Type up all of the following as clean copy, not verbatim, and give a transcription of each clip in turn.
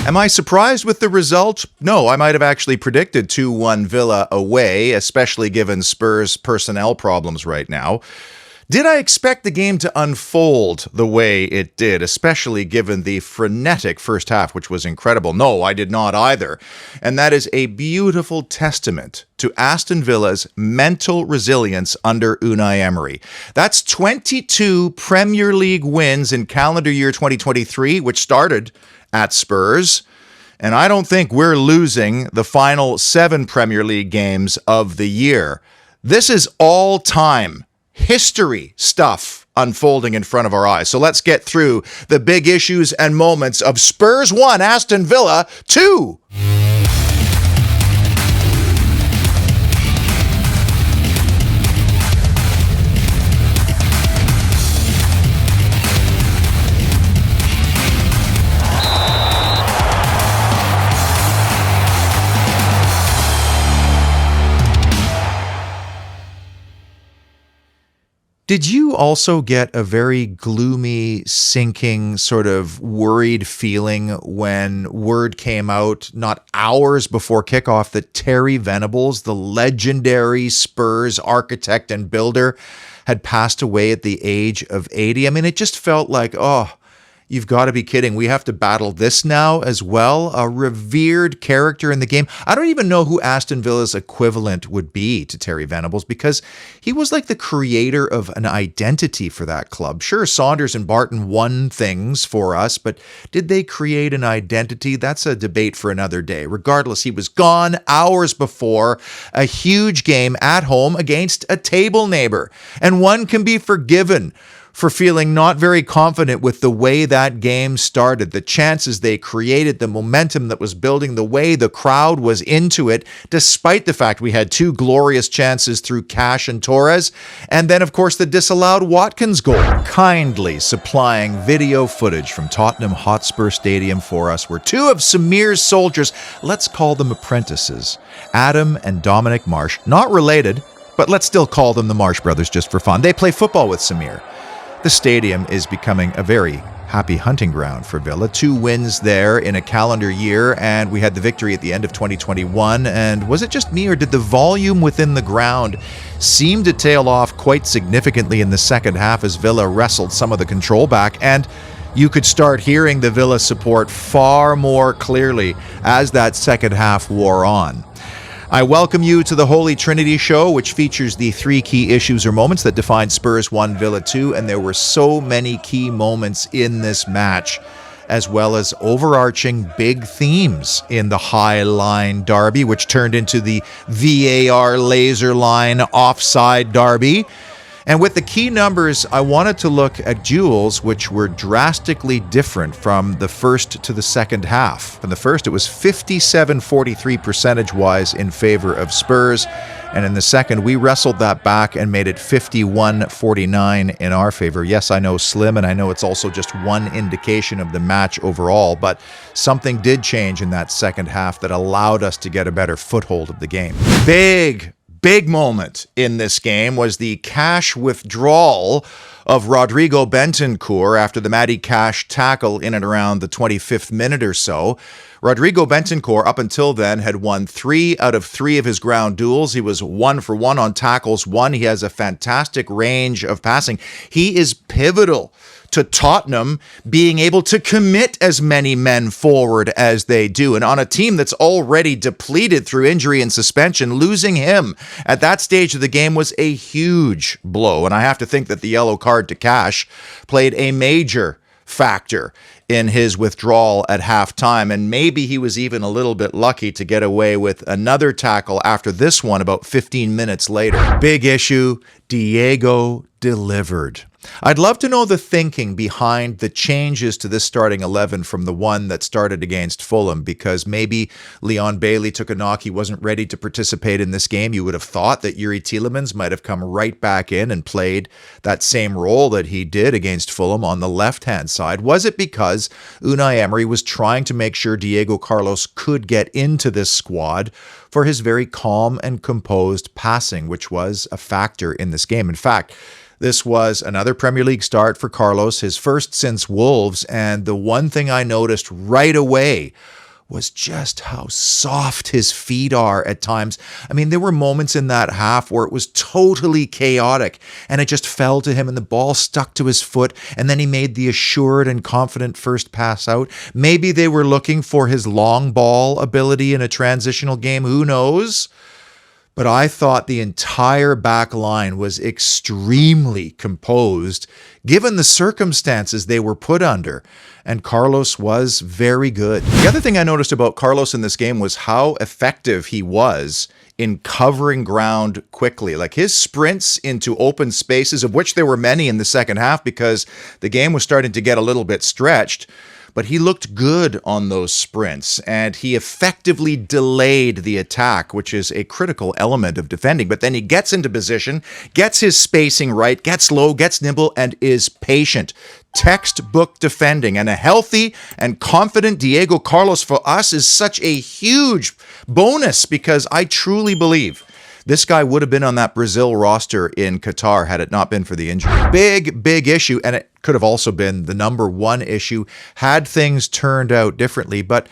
Am I surprised with the result? No, I might have actually predicted 2-1 Villa away, especially given Spurs' personnel problems right now. Did I expect the game to unfold the way it did, especially given the frenetic first half, which was incredible? No, I did not either. And that is a beautiful testament to Aston Villa's mental resilience under Unai Emery. That's 22 Premier League wins in calendar year 2023, which started at Spurs. And I don't think we're losing the final 7 Premier League games of the year. This is all-time history stuff unfolding in front of our eyes. So let's get through the big issues and moments of Spurs 1, Aston Villa 2. Did you also get a very gloomy, sinking, sort of worried feeling when word came out not hours before kickoff that Terry Venables, the legendary Spurs architect and builder, had passed away at the age of 80? I mean, it just felt like, oh, you've got to be kidding. We have to battle this now as well. A revered character in the game. I don't even know who Aston Villa's equivalent would be to Terry Venables, because he was like the creator of an identity for that club. Sure, Saunders and Barton won things for us, but did they create an identity? That's a debate for another day. Regardless, he was gone hours before a huge game at home against a table neighbor. And one can be forgiven for feeling not very confident with the way that game started, the chances they created, the momentum that was building, the way the crowd was into it, despite the fact we had 2 glorious chances through Cash and Torres, and then, of course, the disallowed Watkins goal. Kindly supplying video footage from Tottenham Hotspur Stadium for us were 2 of Samir's soldiers, let's call them apprentices, Adam and Dominic Marsh, not related, but let's still call them the Marsh brothers just for fun. They play football with Samir. The stadium is becoming a very happy hunting ground for Villa. 2 wins there in a calendar year, and we had the victory at the end of 2021. And was it just me, or did the volume within the ground seem to tail off quite significantly in the second half as Villa wrestled some of the control back? And you could start hearing the Villa support far more clearly as that second half wore on. I welcome you to the Holy Trinity Show, which features the 3 key issues or moments that defined Spurs 1, Villa 2, and there were so many key moments in this match, as well as overarching big themes in the High Line Derby, which turned into the VAR laser line offside derby. And with the key numbers, I wanted to look at duels which were drastically different from the first to the second half. In the first, it was 57-43 percentage-wise in favor of Spurs. And in the second, we wrestled that back and made it 51-49 in our favor. Yes, I know slim, and I know it's also just one indication of the match overall, but something did change in that second half that allowed us to get a better foothold of the game. Big moment in this game was the Cash withdrawal of Rodrigo Bentancur after the Matty Cash tackle in and around the 25th minute or so. Rodrigo Bentancur, up until then, had won 3 out of 3 of his ground duels. He was 1 for 1 on tackles. He has a fantastic range of passing. He is pivotal to Tottenham being able to commit as many men forward as they do. And on a team that's already depleted through injury and suspension, losing him at that stage of the game was a huge blow. And I have to think that the yellow card to Cash played a major factor in his withdrawal at halftime, and maybe he was even a little bit lucky to get away with another tackle after this one about 15 minutes later. Big issue, Diego delivered. I'd love to know the thinking behind the changes to this starting 11 from the one that started against Fulham, because maybe Leon Bailey took a knock. He wasn't ready to participate in this game. You would have thought that Yuri Tielemans might have come right back in and played that same role that he did against Fulham on the left-hand side. Was it because Unai Emery was trying to make sure Diego Carlos could get into this squad for his very calm and composed passing, which was a factor in this game? In fact, This was another Premier League start for Carlos, his first since Wolves, and the one thing I noticed right away was just how soft his feet are at times. I mean, there were moments in that half where it was totally chaotic and it just fell to him and the ball stuck to his foot, and then he made the assured and confident first pass out. Maybe they were looking for his long ball ability in a transitional game, who knows? But I thought the entire back line was extremely composed given the circumstances they were put under, and Carlos was very good. The other thing I noticed about Carlos in this game was how effective he was in covering ground quickly. Like his sprints into open spaces, of which there were many in the second half because the game was starting to get a little bit stretched, but he looked good on those sprints, and he effectively delayed the attack, which is a critical element of defending. But then he gets into position, gets his spacing right, gets low, gets nimble, and is patient. Textbook defending. And a healthy and confident Diego Carlos for us is such a huge bonus, because I truly believe this guy would have been on that Brazil roster in Qatar had it not been for the injury. Big issue, and it could have also been the number one issue had things turned out differently, but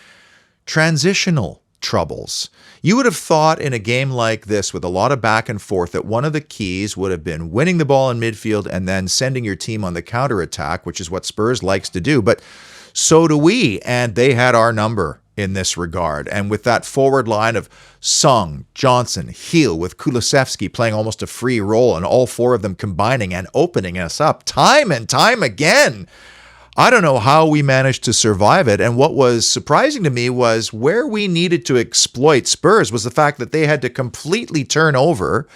transitional troubles. You would have thought in a game like this with a lot of back and forth that one of the keys would have been winning the ball in midfield and then sending your team on the counterattack, which is what Spurs likes to do, but so do we, and they had our number in this regard. And with that forward line of Sung, Johnson, Heel, with Kulusevski playing almost a free role, and all four of them combining and opening us up time and time again, I don't know how we managed to survive it. And what was surprising to me was where we needed to exploit Spurs was the fact that they had to completely turn over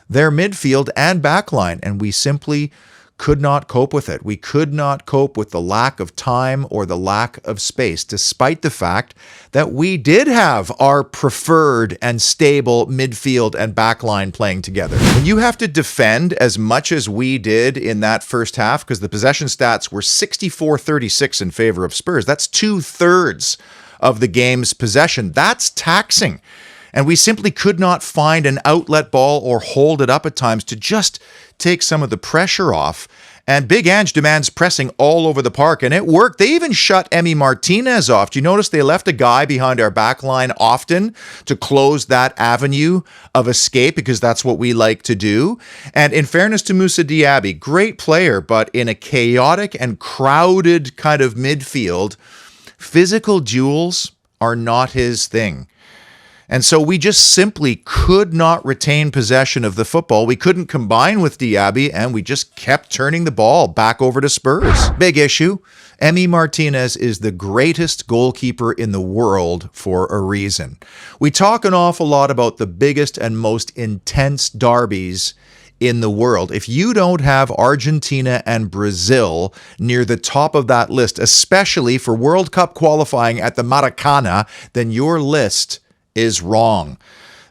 their midfield and backline, and we simply could not cope with it. We could not cope with the lack of time or the lack of space, despite the fact that we did have our preferred and stable midfield and backline playing together. When you have to defend as much as we did in that first half, because the possession stats were 64-36 in favor of Spurs, that's 2/3 of the game's possession. That's taxing. And we simply could not find an outlet ball or hold it up at times to just take some of the pressure off. And Big Ange demands pressing all over the park, and it worked. They even shut Emiliano Martinez off. Do you notice they left a guy behind our back line often to close that avenue of escape, because that's what we like to do? And in fairness to Moussa Diaby, great player, but in a chaotic and crowded kind of midfield, physical duels are not his thing. And so we just simply could not retain possession of the football. We couldn't combine with Diaby, and we just kept turning the ball back over to Spurs. Big issue. Emiliano Martinez is the greatest goalkeeper in the world for a reason. We talk an awful lot about the biggest and most intense derbies in the world. If you don't have Argentina and Brazil near the top of that list, especially for World Cup qualifying at the Maracana, then your list is wrong.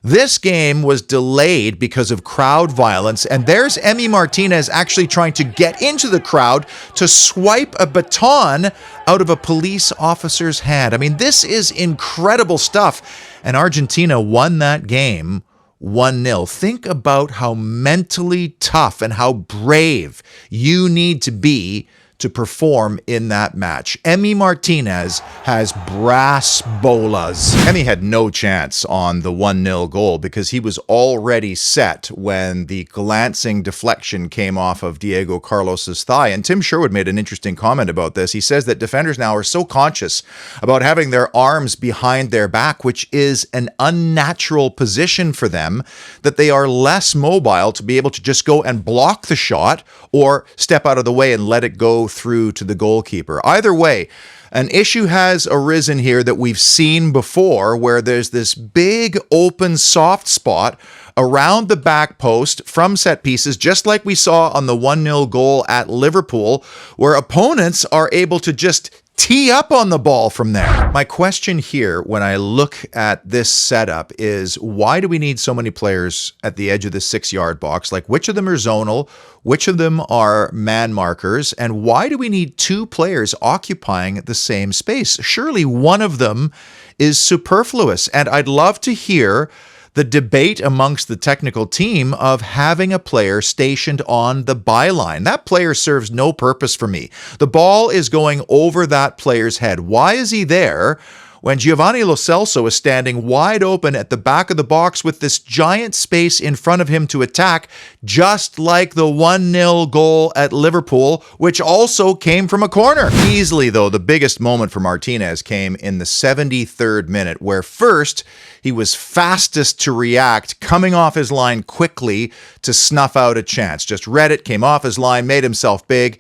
This game was delayed because of crowd violence, and there's Emiliano Martinez actually trying to get into the crowd to swipe a baton out of a police officer's hand. I mean, this is incredible stuff, and Argentina won that game 1-0. Think about how mentally tough and how brave you need to be to perform in that match. Emiliano Martinez has brass bolas. Emmy had no chance on the 1-0 goal because he was already set when the glancing deflection came off of Diego Carlos's thigh. And Tim Sherwood made an interesting comment about this. He says that defenders now are so conscious about having their arms behind their back, which is an unnatural position for them, that they are less mobile to be able to just go and block the shot or step out of the way and let it go through to the goalkeeper. Either way, an issue has arisen here that we've seen before, where there's this big open soft spot around the back post from set pieces, just like we saw on the 1-0 goal at Liverpool, where opponents are able to just tee up on the ball from there. My question here when I look at this setup is, why do we need so many players at the edge of the 6-yard box? Like, which of them are zonal? Which of them are man markers? And why do we need two players occupying the same space? Surely one of them is superfluous. And I'd love to hear the debate amongst the technical team of having a player stationed on the byline. That player serves no purpose for me. The ball is going over that player's head. Why is he there when Giovanni Lo Celso is standing wide open at the back of the box with this giant space in front of him to attack, just like the 1-0 goal at Liverpool, which also came from a corner? Easily, though, the biggest moment for Martinez came in the 73rd minute, where first he was fastest to react, coming off his line quickly to snuff out a chance. Just read it, came off his line, made himself big,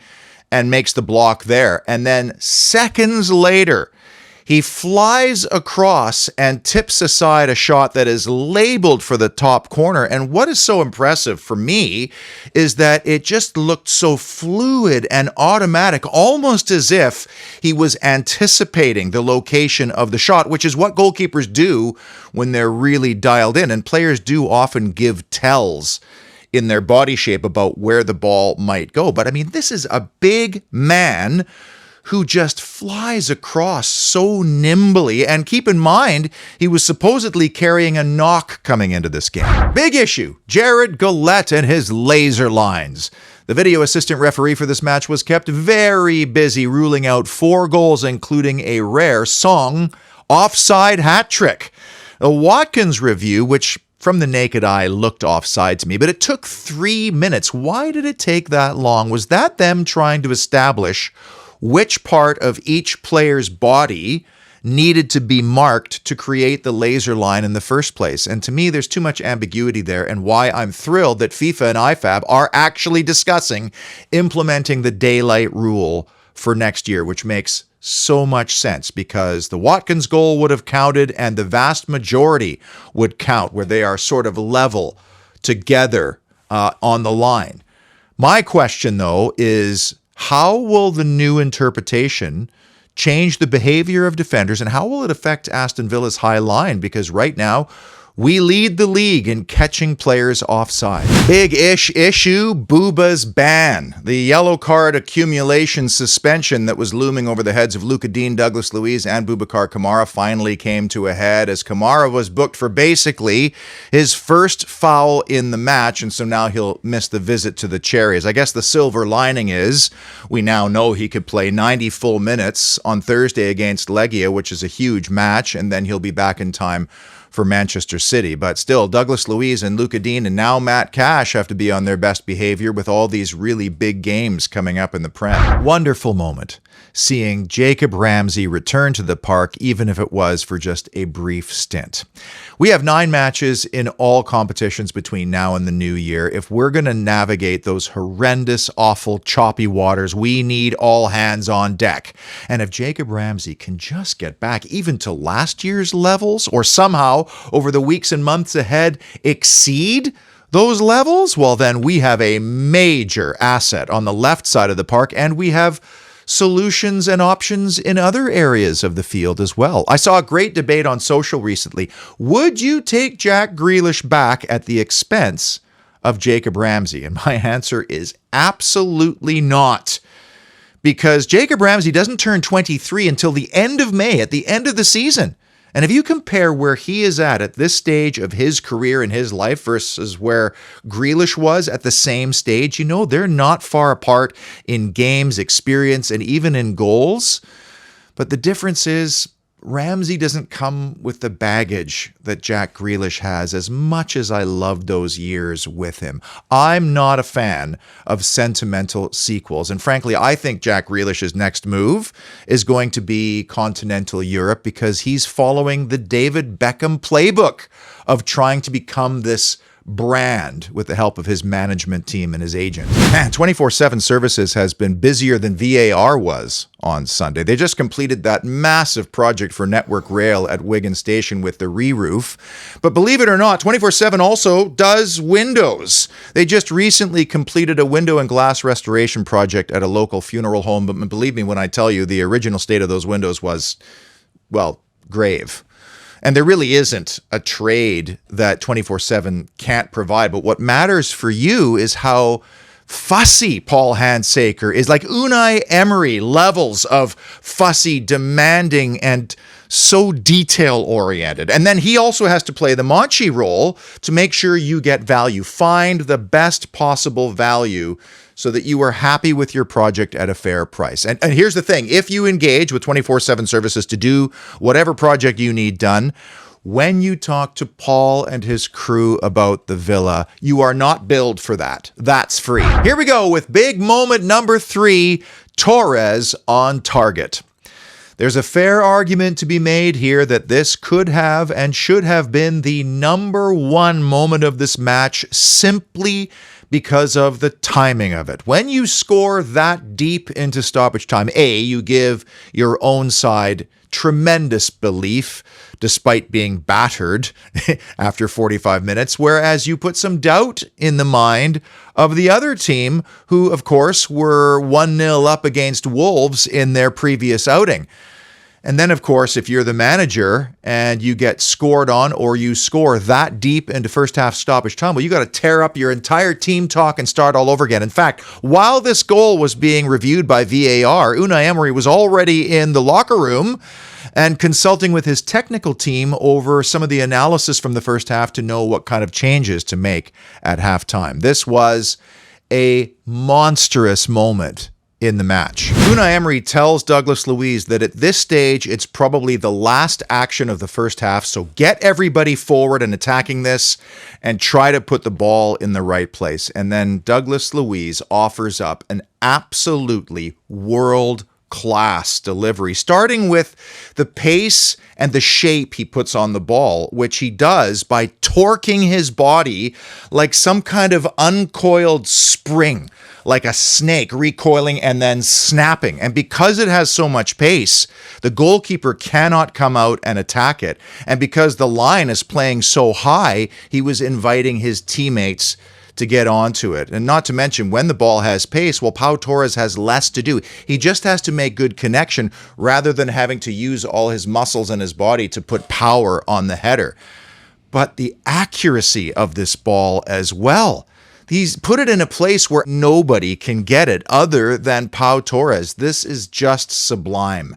and makes the block there. And then seconds later, he flies across and tips aside a shot that is labeled for the top corner. And what is so impressive for me is that it just looked so fluid and automatic, almost as if he was anticipating the location of the shot, which is what goalkeepers do when they're really dialed in. And players do often give tells in their body shape about where the ball might go. But I mean, this is a big man who just flies across so nimbly. And keep in mind, he was supposedly carrying a knock coming into this game. Big issue, Jared Gillett and his laser lines. The video assistant referee for this match was kept very busy ruling out 4 goals, including a rare Song offside hat trick. The Watkins review, which from the naked eye looked offside to me, but it took 3 minutes. Why did it take that long? Was that them trying to establish which part of each player's body needed to be marked to create the laser line in the first place? And to me, there's too much ambiguity there, and why I'm thrilled that FIFA and IFAB are actually discussing implementing the daylight rule for next year, which makes so much sense because the Watkins goal would have counted and the vast majority would count where they are sort of level together on the line. My question, though, is how will the new interpretation change the behavior of defenders, and how will it affect Aston Villa's high line? Because right now, we lead the league in catching players offside. Big-ish issue, Bouba's ban. The yellow card accumulation suspension that was looming over the heads of Luka Dean, Douglas Luiz, and Boubacar Kamara finally came to a head as Kamara was booked for basically his first foul in the match, and so now he'll miss the visit to the Cherries. I guess the silver lining is we now know he could play 90 full minutes on Thursday against Legia, which is a huge match, and then he'll be back in time for Manchester City. But still, Douglas Luiz and Luka Dean and now Matt Cash have to be on their best behavior with all these really big games coming up in the Prem. Wonderful moment seeing Jacob Ramsey return to the park, even if it was for just a brief stint. We have 9 matches in all competitions between now and the new year. If we're going to navigate those horrendous, awful, choppy waters, we need all hands on deck. And if Jacob Ramsey can just get back even to last year's levels, or somehow over the weeks and months ahead exceed those levels, well, then we have a major asset on the left side of the park, and we have solutions and options in other areas of the field as well. I saw a great debate on social recently. Would you take Jack Grealish back at the expense of Jacob Ramsey? And my answer is absolutely not. Because Jacob Ramsey doesn't turn 23 until the end of May, at the end of the season. And if you compare where he is at this stage of his career and his life versus where Grealish was at the same stage, you know, they're not far apart in games, experience, and even in goals. But the difference is Ramsey doesn't come with the baggage that Jack Grealish has, as much as I loved those years with him. I'm not a fan of sentimental sequels. And frankly, I think Jack Grealish's next move is going to be continental Europe, because he's following the David Beckham playbook of trying to become this brand with the help of his management team and his agent. Man, 24/7 Services has been busier than VAR was on Sunday. They just completed that massive project for Network Rail at Wigan Station with the re-roof. But believe it or not, 24/7 also does windows. They just recently completed a window and glass restoration project at a local funeral home. But believe me when I tell you, the original state of those windows was, well, grave. And there really isn't a trade that 24/7 can't provide. But what matters for you is how Fussy Paul Handsaker is like Unai Emery levels of fussy, demanding, and so detail-oriented. And then he also has to play the Monchi role to make sure you get value. Find the best possible value so that you are happy with your project at a fair price. And here's the thing. If you engage with 24/7 services to do whatever project you need done, when you talk to Paul and his crew about the villa, you are not billed for that. That's free. Here we go with big moment number 3, Torres on target. There's a fair argument to be made here that this could have and should have been the number 1 moment of this match simply because of the timing of it. When you score that deep into stoppage time, you give your own side tremendous belief despite being battered after 45 minutes, whereas you put some doubt in the mind of the other team who, of course, were 1-0 up against Wolves in their previous outing. And then, of course, if you're the manager and you get scored on or you score that deep into first half stoppage time, well, you got to tear up your entire team talk and start all over again. In fact, while this goal was being reviewed by VAR, Unai Emery was already in the locker room and consulting with his technical team over some of the analysis from the first half to know what kind of changes to make at halftime. This was a monstrous moment in the match. Unai Emery tells Douglas Luiz that at this stage, it's probably the last action of the first half, so get everybody forward and attacking this and try to put the ball in the right place. And then Douglas Luiz offers up an absolutely world-class delivery, starting with the pace and the shape he puts on the ball, which he does by torquing his body like some kind of uncoiled spring, like a snake recoiling and then snapping. And because it has so much pace, the goalkeeper cannot come out and attack it. And because the line is playing so high, he was inviting his teammates to get onto it. And not to mention, when the ball has pace, well, Pau Torres has less to do. He just has to make good connection rather than having to use all his muscles in his body to put power on the header. But the accuracy of this ball as well. He's put it in a place where nobody can get it other than Pau Torres. This is just sublime.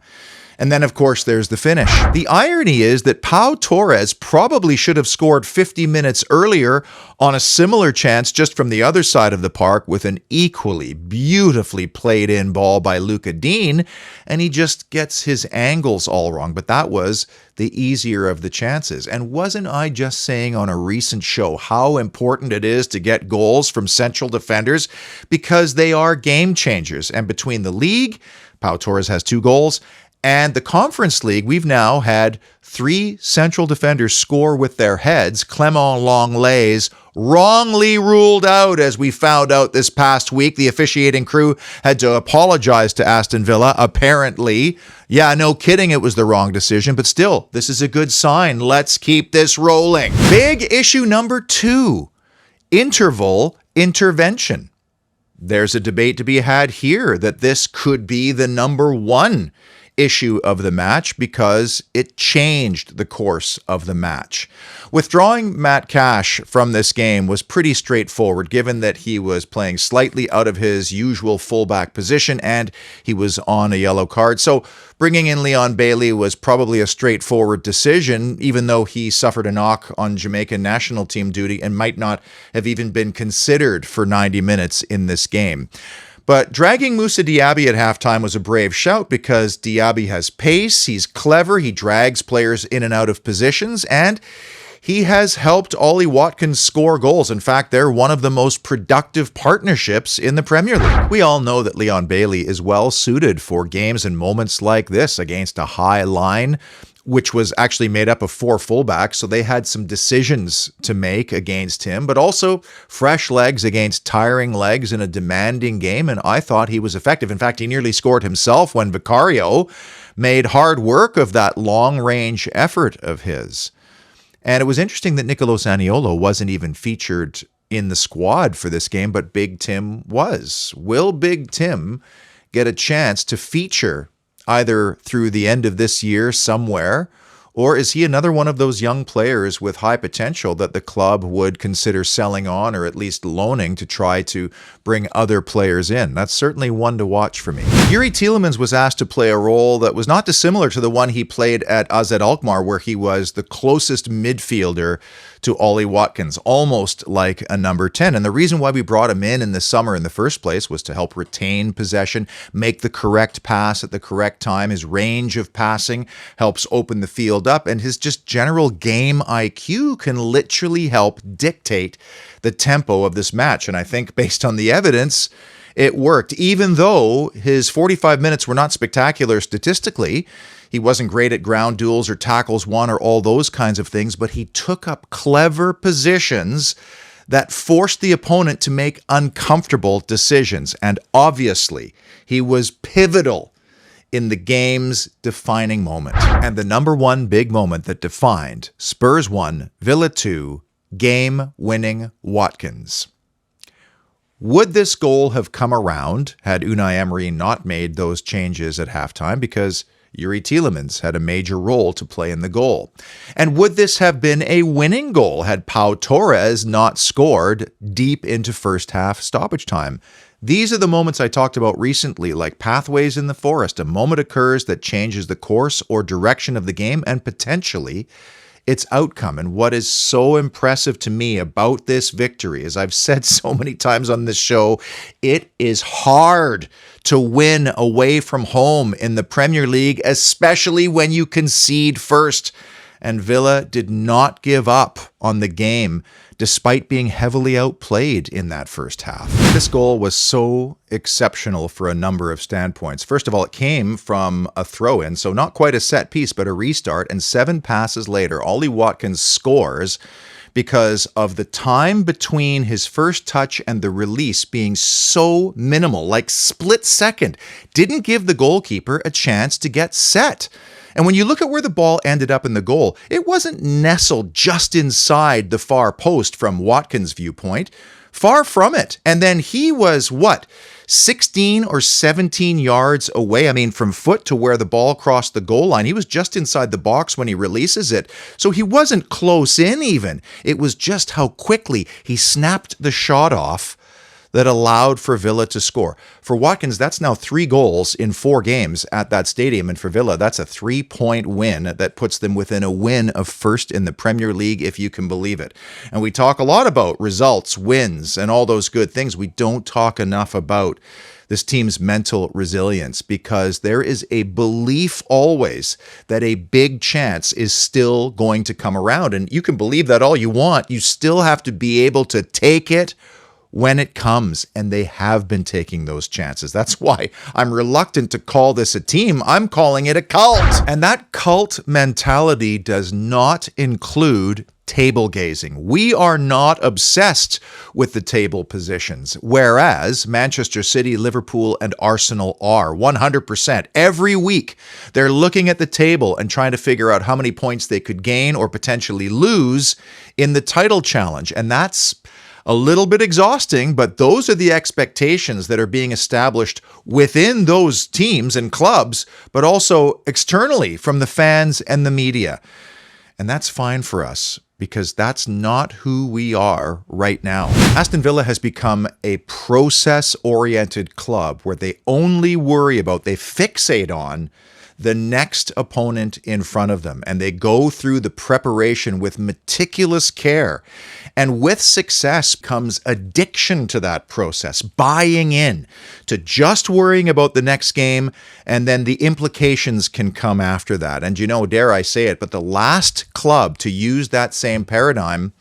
And then, of course, there's the finish. The irony is that Pau Torres probably should have scored 50 minutes earlier on a similar chance just from the other side of the park with an equally beautifully played in ball by Luca Dean, and he just gets his angles all wrong. But that was the easier of the chances. And wasn't I just saying on a recent show how important it is to get goals from central defenders because they are game changers? And between the league, Pau Torres has 2 goals, and the Conference League, we've now had 3 central defenders score with their heads. Clement Lenglet's wrongly ruled out, as we found out this past week. The officiating crew had to apologize to Aston Villa, apparently. Yeah, no kidding, it was the wrong decision, but still, this is a good sign. Let's keep this rolling. Big issue number 2, interval intervention. There's a debate to be had here that this could be the number 1 issue of the match because it changed the course of the match. Withdrawing Matt Cash from this game was pretty straightforward, given that he was playing slightly out of his usual fullback position and he was on a yellow card. So bringing in Leon Bailey was probably a straightforward decision, even though he suffered a knock on Jamaican national team duty and might not have even been considered for 90 minutes in this game. But dragging Moussa Diaby at halftime was a brave shout because Diaby has pace, he's clever, he drags players in and out of positions, and he has helped Ollie Watkins score goals. In fact, they're one of the most productive partnerships in the Premier League. We all know that Leon Bailey is well suited for games and moments like this against a high line, which was actually made up of 4 fullbacks, so they had some decisions to make against him, but also fresh legs against tiring legs in a demanding game, and I thought he was effective. In fact, he nearly scored himself when Vicario made hard work of that long-range effort of his. And it was interesting that Nicolo Zaniolo wasn't even featured in the squad for this game, but Big Tim was. Will Big Tim get a chance to feature either through the end of this year somewhere Or is he another one of those young players with high potential that the club would consider selling on or at least loaning to try to bring other players in? That's certainly one to watch for me. Youri Tielemans was asked to play a role that was not dissimilar to the one he played at AZ Alkmaar, where he was the closest midfielder to Ollie Watkins, almost like a number 10. And the reason why we brought him in the summer in the first place was to help retain possession, make the correct pass at the correct time. His range of passing helps open the field up, and his just general game IQ can literally help dictate the tempo of this match. And I think based on the evidence, it worked. Even though his 45 minutes were not spectacular statistically, he wasn't great at ground duels or tackles won or all those kinds of things, but he took up clever positions that forced the opponent to make uncomfortable decisions. And obviously, he was pivotal in the game's defining moment. And the number one big moment that defined Spurs 1, Villa 2, game-winning Watkins. Would this goal have come around had Unai Emery not made those changes at halftime? Because Youri Tielemans had a major role to play in the goal. And would this have been a winning goal had Pau Torres not scored deep into first half stoppage time? These are the moments I talked about recently, like pathways in the forest. A moment occurs that changes the course or direction of the game and potentially its outcome. And what is so impressive to me about this victory, as I've said so many times on this show, it is hard to win away from home in the Premier League, especially when you concede first. And Villa did not give up on the game despite being heavily outplayed in that first half. This goal was so exceptional for a number of standpoints. First of all, it came from a throw-in, so not quite a set piece, but a restart. And 7 passes later, Ollie Watkins scores because of the time between his first touch and the release being so minimal, like split second. Didn't give the goalkeeper a chance to get set. And when you look at where the ball ended up in the goal, it wasn't nestled just inside the far post from Watkins' viewpoint. Far from it. And then he was, 16 or 17 yards away. I mean, from foot to where the ball crossed the goal line. He was just inside the box when he releases it. So he wasn't close in even. It was just how quickly he snapped the shot off that allowed for Villa to score. For Watkins, that's now 3 goals in 4 games at that stadium. And for Villa, that's a 3-point win that puts them within a win of first in the Premier League, if you can believe it. And we talk a lot about results, wins, and all those good things. We don't talk enough about this team's mental resilience, because there is a belief always that a big chance is still going to come around. And you can believe that all you want. You still have to be able to take it when it comes, and they have been taking those chances. That's why I'm reluctant to call this a team. I'm calling it a cult. And that cult mentality does not include table gazing. We are not obsessed with the table positions, whereas Manchester City, Liverpool, and Arsenal are 100%. Every week, they're looking at the table and trying to figure out how many points they could gain or potentially lose in the title challenge. And that's a little bit exhausting, but those are the expectations that are being established within those teams and clubs, but also externally from the fans and the media. And that's fine for us, because that's not who we are right now. Aston Villa has become a process-oriented club where they only worry about, they fixate on the next opponent in front of them, and they go through the preparation with meticulous care. And with success comes addiction to that process, buying in to just worrying about the next game, and then the implications can come after that. And dare I say it, but the last club to use that same paradigm,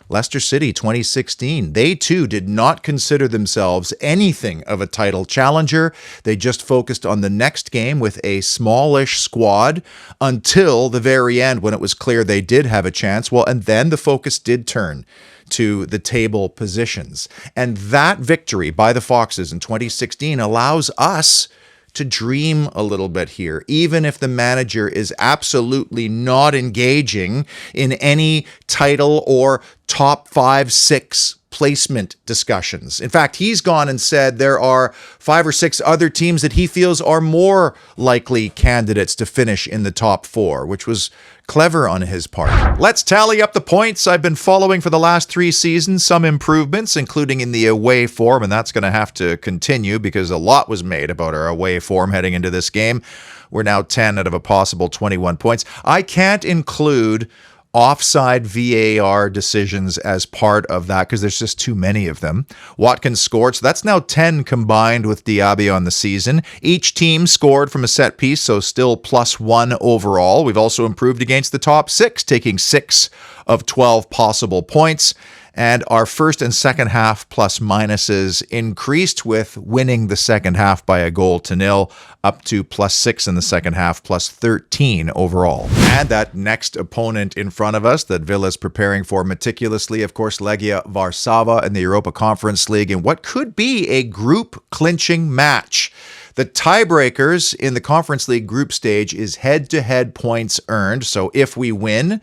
Leicester City 2016, they too did not consider themselves anything of a title challenger. They just focused on the next game with a smallish squad until the very end, when it was clear they did have a chance. Well, and then the focus did turn to the table positions. And that victory by the Foxes in 2016 allows us to dream a little bit here, even if the manager is absolutely not engaging in any title or top 5, 6 placement discussions. In fact, he's gone and said there are 5 or 6 other teams that he feels are more likely candidates to finish in the top 4, which was clever on his part. Let's tally up the points I've been following for the last 3 seasons. Some improvements, including in the away form, and that's going to have to continue because a lot was made about our away form heading into this game. We're now 10 out of a possible 21 points. I can't include offside VAR decisions as part of that because there's just too many of them. Watkins scored, so that's now 10 combined with Diaby on the season. Each team scored from a set piece, so still +1 overall. We've also improved against the top 6, taking 6 of 12 possible points. And our first and second half plus minuses increased with winning the second half by 1-0, up to +6 in the second half, +13 overall. And that next opponent in front of us that Villa's preparing for meticulously, of course, Legia Warszawa in the Europa Conference League, in what could be a group-clinching match. The tiebreakers in the Conference League group stage is head-to-head points earned. So if we win,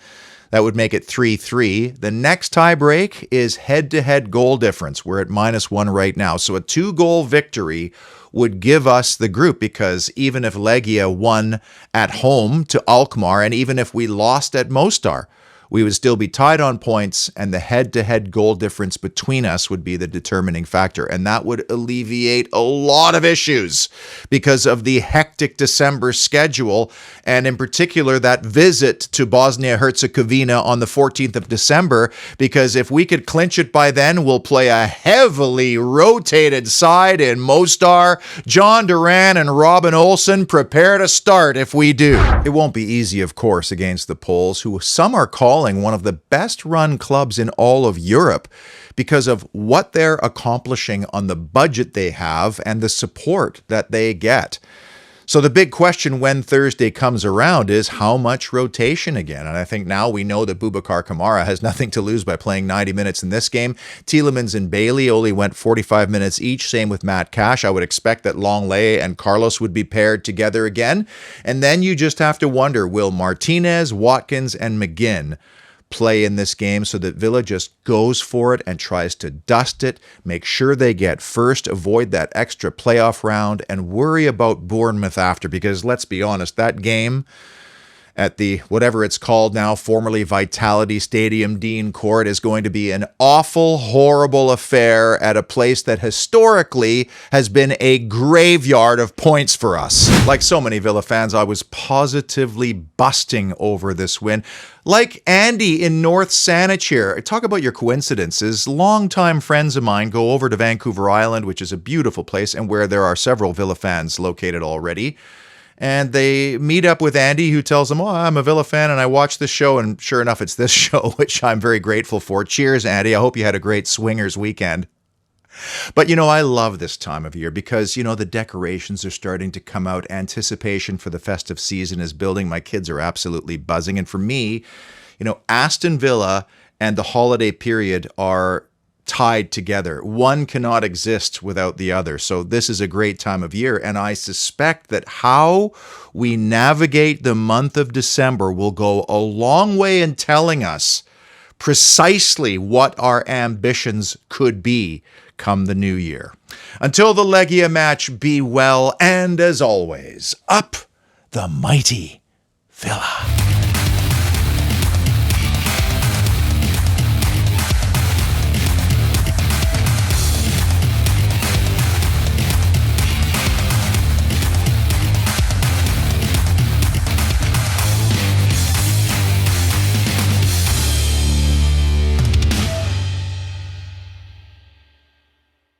that would make it 3-3. The next tiebreak is head-to-head goal difference. We're at -1 right now. So a 2-goal victory would give us the group, because even if Legia won at home to Alkmaar, and even if we lost at Mostar, we would still be tied on points, and the head-to-head goal difference between us would be the determining factor. And that would alleviate a lot of issues because of the hectic December schedule, and in particular that visit to Bosnia-Herzegovina on the 14th of December, because if we could clinch it by then, we'll play a heavily rotated side in Mostar. John Duran and Robin Olsen, prepare to start if we do. It won't be easy, of course, against the Poles, who some are calling one of the best-run clubs in all of Europe because of what they're accomplishing on the budget they have and the support that they get. So the big question when Thursday comes around is how much rotation again? And I think now we know that Boubacar Kamara has nothing to lose by playing 90 minutes in this game. Tielemans and Bailey only went 45 minutes each, same with Matt Cash. I would expect that Longley and Carlos would be paired together again. And then you just have to wonder, will Martinez, Watkins, and McGinn play in this game so that Villa just goes for it and tries to dust it, make sure they get first, avoid that extra playoff round, and worry about Bournemouth after? Because let's be honest, that game at the, whatever it's called now, formerly Vitality Stadium, Dean Court, is going to be an awful, horrible affair at a place that historically has been a graveyard of points for us. Like so many Villa fans, I was positively busting over this win. Like Andy in North Saanich here. Talk about your coincidences. Longtime friends of mine go over to Vancouver Island, which is a beautiful place and where there are several Villa fans located already. And they meet up with Andy, who tells them, oh, I'm a Villa fan and I watch this show. And sure enough, it's this show, which I'm very grateful for. Cheers, Andy. I hope you had a great swingers weekend. But, I love this time of year because, the decorations are starting to come out. Anticipation for the festive season is building. My kids are absolutely buzzing. And for me, Aston Villa and the holiday period are tied together. One cannot exist without the other. So this is a great time of year. And I suspect that how we navigate the month of December will go a long way in telling us precisely what our ambitions could be come the new year. Until the Legia match, be well. And as always, up the mighty Villa.